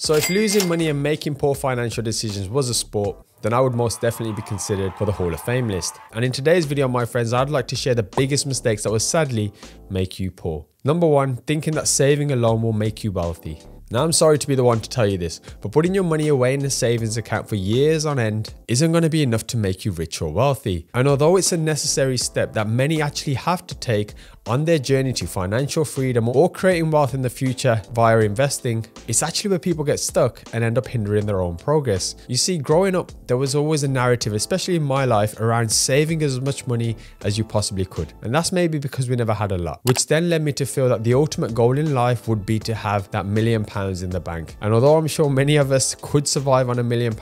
So if losing money and making poor financial decisions was a sport, then I would most definitely be considered for the Hall of Fame list. And in today's video, my friends, I'd like to share the biggest mistakes that will sadly make you poor. Number one, thinking that saving alone will make you wealthy. Now, I'm sorry to be the one to tell you this, but putting your money away in a savings account for years on end isn't going to be enough to make you rich or wealthy. And although it's a necessary step that many actually have to take on their journey to financial freedom or creating wealth in the future via investing, it's actually where people get stuck and end up hindering their own progress. You see, growing up, there was always a narrative, especially in my life, around saving as much money as you possibly could. And that's maybe because we never had a lot, which then led me to feel that the ultimate goal in life would be to have that £1 million in the bank. And although I'm sure many of us could survive on £1 million,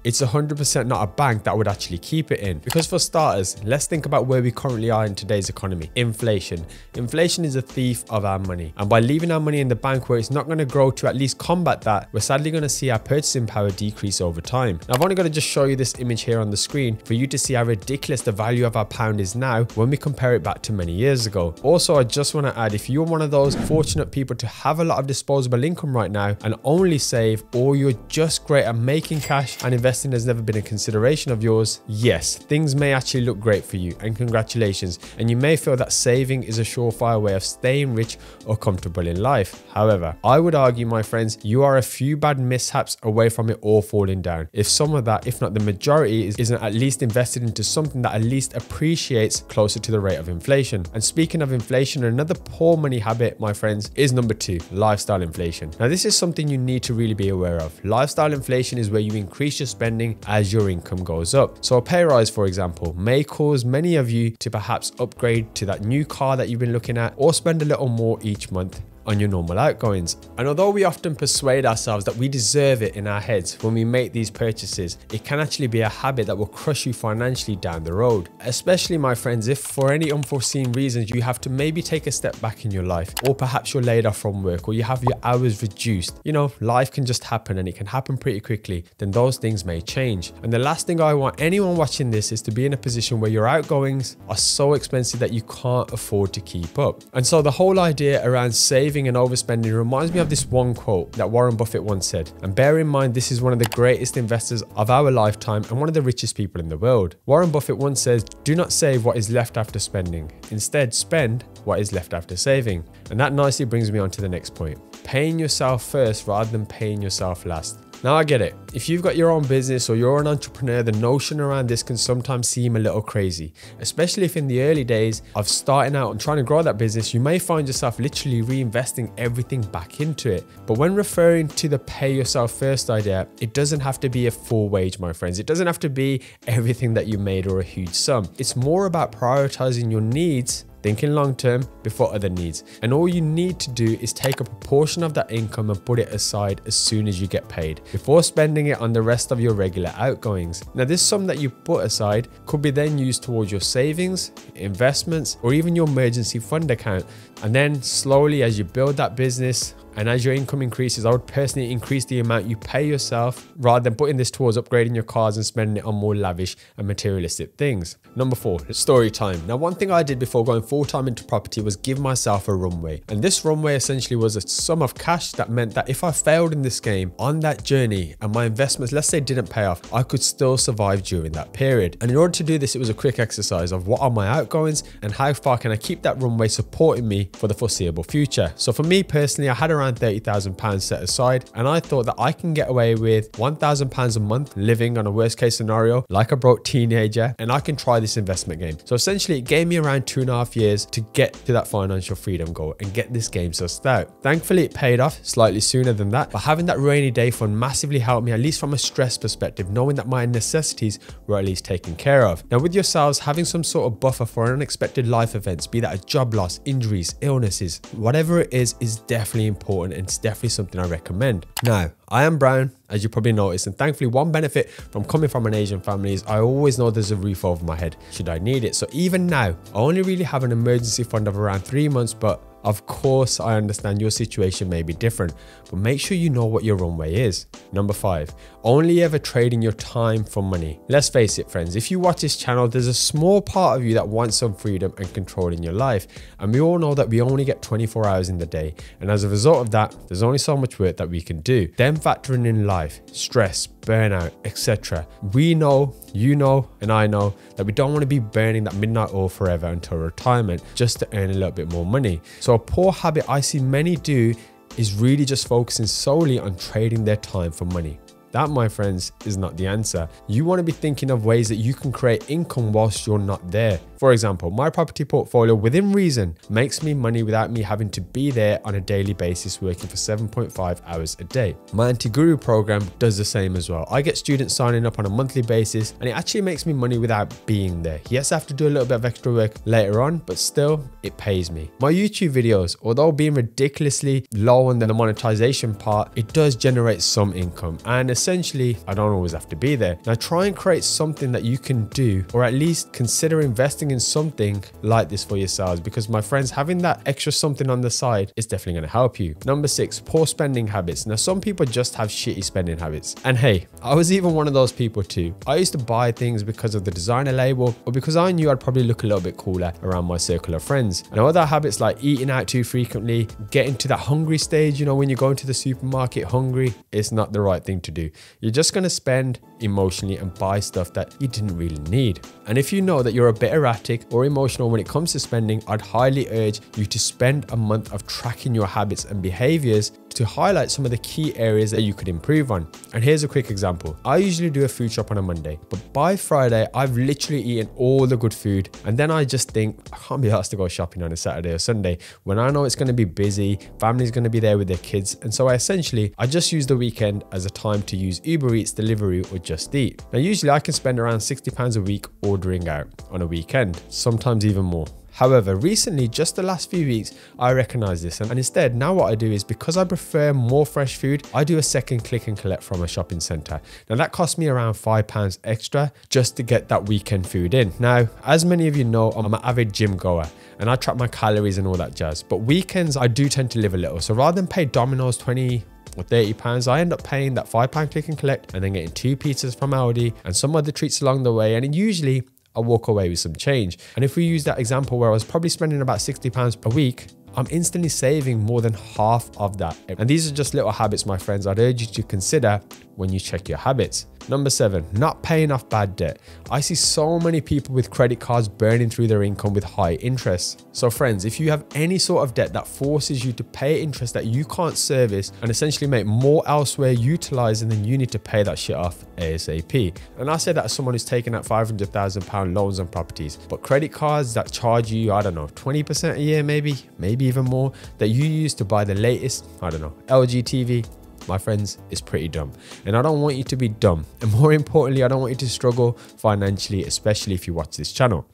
it's 100% not a bank that would actually keep it in. Because for starters, let's think about where we currently are in today's economy. Inflation. Inflation is a thief of our money. And by leaving our money in the bank where it's not going to grow to at least combat that, we're sadly going to see our purchasing power decrease over time. Now, I've only got to just show you this image here on the screen for you to see how ridiculous the value of our pound is now when we compare it back to many years ago. Also, I just want to add, if you're one of those fortunate people to have a lot of disposable income right now and only save, or you're just great at making cash and investing has never been a consideration of yours, yes, things may actually look great for you, and congratulations. And you may feel that saving is a surefire way of staying rich or comfortable in life. However, I would argue, my friends, you are a few bad mishaps away from it all falling down. If some of that, if not the majority, isn't at least invested into something that at least appreciates closer to the rate of inflation. And speaking of inflation, another poor money habit, my friends, is number two, lifestyle inflation. Now, this is something you need to really be aware of. Lifestyle inflation is where you increase your spending as your income goes up. So a pay rise, for example, may cause many of you to perhaps upgrade to that new car that you've been looking at, or spend a little more each month on your normal outgoings. And although we often persuade ourselves that we deserve it in our heads when we make these purchases, it can actually be a habit that will crush you financially down the road. Especially, my friends, if for any unforeseen reasons you have to maybe take a step back in your life, or perhaps you're laid off from work, or you have your hours reduced. You know, life can just happen, and it can happen pretty quickly. Then those things may change. And the last thing I want anyone watching this is to be in a position where your outgoings are so expensive that you can't afford to keep up. And so the whole idea around saving and overspending reminds me of this one quote that Warren Buffett once said. And bear in mind, this is one of the greatest investors of our lifetime and one of the richest people in the world. Warren Buffett once says, "Do not save what is left after spending. Instead, spend what is left after saving." And that nicely brings me on to the next point. Paying yourself first rather than paying yourself last. Now, I get it. If you've got your own business or you're an entrepreneur, the notion around this can sometimes seem a little crazy, especially if in the early days of starting out and trying to grow that business, you may find yourself literally reinvesting everything back into it. But when referring to the pay yourself first idea, it doesn't have to be a full wage, my friends. It doesn't have to be everything that you made or a huge sum. It's more about prioritizing your needs, thinking long term before other needs. And all you need to do is take a proportion of that income and put it aside as soon as you get paid, before spending it on the rest of your regular outgoings. Now, this sum that you put aside could be then used towards your savings, investments, or even your emergency fund account. And then slowly, as you build that business and as your income increases, I would personally increase the amount you pay yourself rather than putting this towards upgrading your cars and spending it on more lavish and materialistic things. Number four, story time. Now, one thing I did before going full-time into property was give myself a runway. And this runway essentially was a sum of cash that meant that if I failed in this game on that journey and my investments, let's say, didn't pay off, I could still survive during that period. And in order to do this, it was a quick exercise of what are my outgoings and how far can I keep that runway supporting me for the foreseeable future. So for me personally, I had around £30,000 set aside, and I thought that I can get away with £1,000 a month living on a worst case scenario like a broke teenager, and I can try this investment game. So essentially, it gave me around 2.5 years to get to that financial freedom goal and get this game sussed out. Thankfully, it paid off slightly sooner than that, but having that rainy day fund massively helped me, at least from a stress perspective, knowing that my necessities were at least taken care of. Now, with yourselves, having some sort of buffer for unexpected life events, be that a job loss, injuries, illnesses, whatever it is definitely important, and it's definitely something I recommend. Now, I am brown, as you probably noticed, and thankfully one benefit from coming from an Asian family is I always know there's a roof over my head should I need it. So even now, I only really have an emergency fund of around 3 months, but Of course, I understand your situation may be different, but make sure you know what your runway is. Number 5, only ever trading your time for money. Let's face it, friends, if you watch this channel, there's a small part of you that wants some freedom and control in your life. And we all know that we only get 24 hours in the day. And as a result of that, there's only so much work that we can do. Then factoring in life, stress, burnout, etc. We know, you know, and I know that we don't want to be burning that midnight oil forever until retirement just to earn a little bit more money. So a poor habit I see many do is really just focusing solely on trading their time for money. That, my friends, is not the answer. You want to be thinking of ways that you can create income whilst you're not there. For example, my property portfolio within reason makes me money without me having to be there on a daily basis working for 7.5 hours a day. My anti-guru program does the same as well. I get students signing up on a monthly basis and it actually makes me money without being there. Yes, I have to do a little bit of extra work later on, but still it pays me. My YouTube videos, although being ridiculously low on the monetization part, it does generate some income, and essentially I don't always have to be there. Now try and create something that you can do, or at least consider investing in something like this for yourselves, because my friends, having that extra something on the side is definitely going to help you. Number 6, poor spending habits. Now some people just have shitty spending habits, and hey, I was even one of those people too. I used to buy things because of the designer label, or because I knew I'd probably look a little bit cooler around my circle of friends. And other habits like eating out too frequently, getting to that hungry stage, you know, when you go into the supermarket hungry, it's not the right thing to do. You're just going to spend emotionally and buy stuff that you didn't really need. And if you know that you're a bit erratic or emotional when it comes to spending, I'd highly urge you to spend a month of tracking your habits and behaviors to highlight some of the key areas that you could improve on. And here's a quick example. I usually do a food shop on a Monday, but by Friday, I've literally eaten all the good food. And then I just think, I can't be asked to go shopping on a Saturday or Sunday when I know it's going to be busy, family's going to be there with their kids. And so I just use the weekend as a time to use Uber Eats, Deliveroo, or Just Eat. Now, usually I can spend around £60 a week ordering out on a weekend, sometimes even more. However, recently, just the last few weeks, I recognize this, and instead now what I do is, because I prefer more fresh food, I do a second click and collect from a shopping center. Now that costs me around £5 extra just to get that weekend food in. Now, as many of you know, I'm an avid gym goer and I track my calories and all that jazz, but weekends I do tend to live a little. So rather than pay Domino's 20 or £30, I end up paying that £5 click and collect and then getting 2 pizzas from Aldi and some other treats along the way, and usually I walk away with some change. And if we use that example where I was probably spending about £60 per week, I'm instantly saving more than half of that. And these are just little habits, my friends, I'd urge you to consider when you check your habits. Number 7, not paying off bad debt. I see so many people with credit cards burning through their income with high interest. So friends, if you have any sort of debt that forces you to pay interest that you can't service and essentially make more elsewhere utilizing, then you need to pay that shit off ASAP. And I say that as someone who's taken out £500,000 loans on properties, but credit cards that charge you, I don't know, 20% a year, maybe even more, that you use to buy the latest, I don't know, LG TV, my friends, is pretty dumb. And I don't want you to be dumb. And more importantly, I don't want you to struggle financially, especially if you watch this channel.